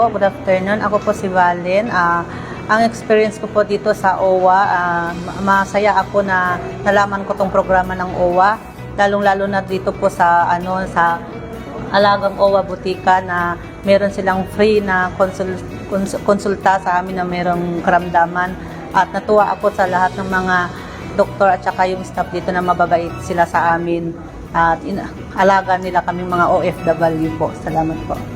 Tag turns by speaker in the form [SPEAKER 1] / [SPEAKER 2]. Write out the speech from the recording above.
[SPEAKER 1] po. Good afternoon. Ako po si Valen. Ang experience ko po dito sa OWA, masaya ako na nalaman ko tong programa ng OWA. Lalong-lalo na dito po sa sa Alagang OWA Butika na meron silang free na konsulta sa amin na merong karamdaman. At natuwa ako sa lahat ng mga doktor at saka yung staff dito na mababait sila sa amin. At alaga nila kaming mga OFW po. Salamat po.